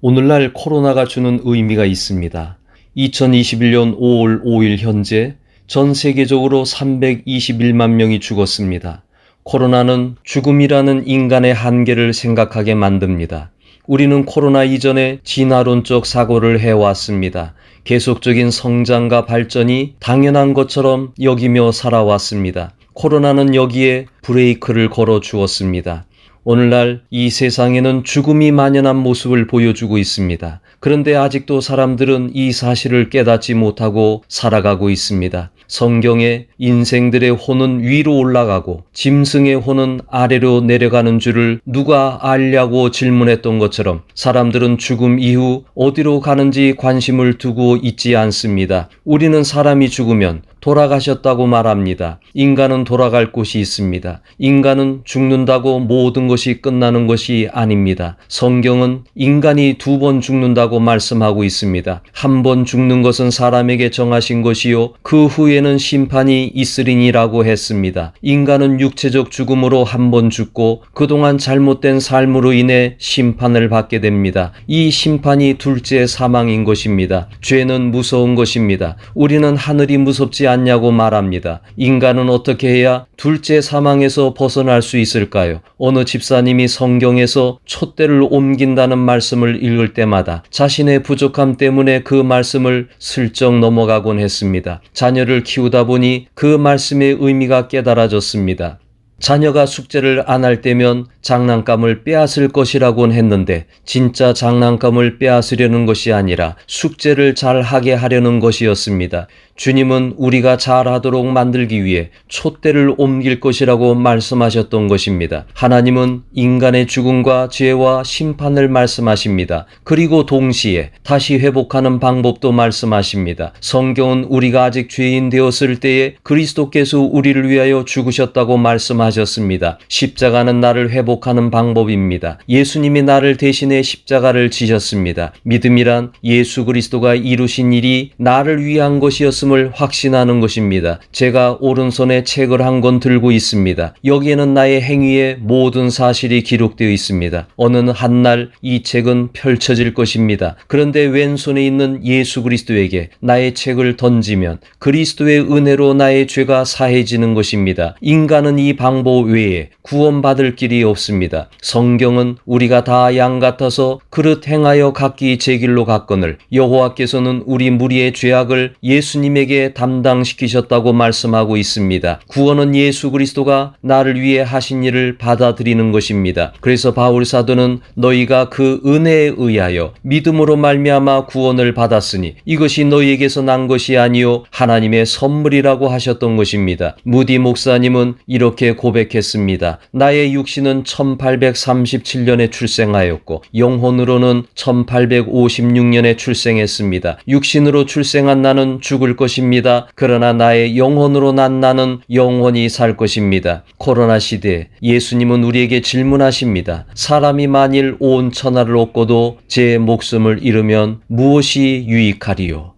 오늘날 코로나가 주는 의미가 있습니다. 2021년 5월 5일 현재 전 세계적으로 321만 명이 죽었습니다. 코로나는 죽음이라는 인간의 한계를 생각하게 만듭니다. 우리는 코로나 이전에 진화론적 사고를 해왔습니다. 계속적인 성장과 발전이 당연한 것처럼 여기며 살아왔습니다. 코로나는 여기에 브레이크를 걸어 주었습니다. 오늘날 이 세상에는 죽음이 만연한 모습을 보여주고 있습니다. 그런데 아직도 사람들은 이 사실을 깨닫지 못하고 살아가고 있습니다. 성경에 인생들의 혼은 위로 올라가고 짐승의 혼은 아래로 내려가는 줄을 누가 알냐고 질문했던 것처럼 사람들은 죽음 이후 어디로 가는지 관심을 두고 있지 않습니다. 우리는 사람이 죽으면 돌아가셨다고 말합니다. 인간은 돌아갈 곳이 있습니다. 인간은 죽는다고 모든 것이 끝나는 것이 아닙니다. 성경은 인간이 2번 죽는다고 말씀하고 있습니다. 한 번 죽는 것은 사람에게 정하신 것이요 그 후에는 심판이 있으리니라고 했습니다. 인간은 육체적 죽음으로 한 번 죽고 그동안 잘못된 삶으로 인해 심판을 받게 됩니다. 이 심판이 둘째 사망인 것입니다. 죄는 무서운 것입니다. 우리는 하늘이 무섭지 않냐고 말합니다. 인간은 어떻게 해야 둘째 사망에서 벗어날 수 있을까요? 어느 집사님이 성경에서 촛대를 옮긴다는 말씀을 읽을 때마다 자신의 부족함 때문에 그 말씀을 슬쩍 넘어가곤 했습니다. 자녀를 키우다 보니 그 말씀의 의미가 깨달아졌습니다. 자녀가 숙제를 안 할 때면 장난감을 빼앗을 것이라곤 했는데 진짜 장난감을 빼앗으려는 것이 아니라 숙제를 잘 하게 하려는 것이었습니다. 주님은 우리가 잘하도록 만들기 위해 촛대를 옮길 것이라고 말씀하셨던 것입니다. 하나님은 인간의 죽음과 죄와 심판을 말씀하십니다. 그리고 동시에 다시 회복하는 방법도 말씀하십니다. 성경은 우리가 아직 죄인 되었을 때에 그리스도께서 우리를 위하여 죽으셨다고 말씀하셨습니다. 십자가는 나를 회복하는 방법입니다. 예수님이 나를 대신해 십자가를 지셨습니다. 믿음이란 예수 그리스도가 이루신 일이 나를 위한 것이었음을 확신하는 것입니다. 제가 오른손에 책을 한 권 들고 있습니다. 여기에는 나의 행위의 모든 사실이 기록되어 있습니다. 어느 한날 이 책은 펼쳐질 것입니다. 그런데 왼손에 있는 예수 그리스도에게 나의 책을 던지면 그리스도의 은혜로 나의 죄가 사해지는 것입니다. 인간은 이 방법 외에 구원받을 길이 없습니다. 성경은 우리가 다 양 같아서 그릇 행하여 각기 제 길로 갔거늘 여호와께서는 우리 무리의 죄악을 예수님에게 담당시키셨다고 말씀하고 있습니다. 구원은 예수 그리스도가 나를 위해 하신 일을 받아들이는 것입니다. 그래서 바울 사도는 너희가 그 은혜에 의하여 믿음으로 말미암아 구원을 받았으니 이것이 너희에게서 난 것이 아니요 하나님의 선물이라고 하셨던 것입니다. 무디 목사님은 이렇게 고백했습니다. 나의 육신은 1837년에 출생하였고 영혼으로는 1856년에 출생했습니다. 육신으로 출생한 나는 죽을 것입니다. 그러나 나의 영혼으로 난 나는 영원히 살 것입니다. 코로나 시대에 예수님은 우리에게 질문하십니다. 사람이 만일 온 천하를 얻고도 제 목숨을 잃으면 무엇이 유익하리요?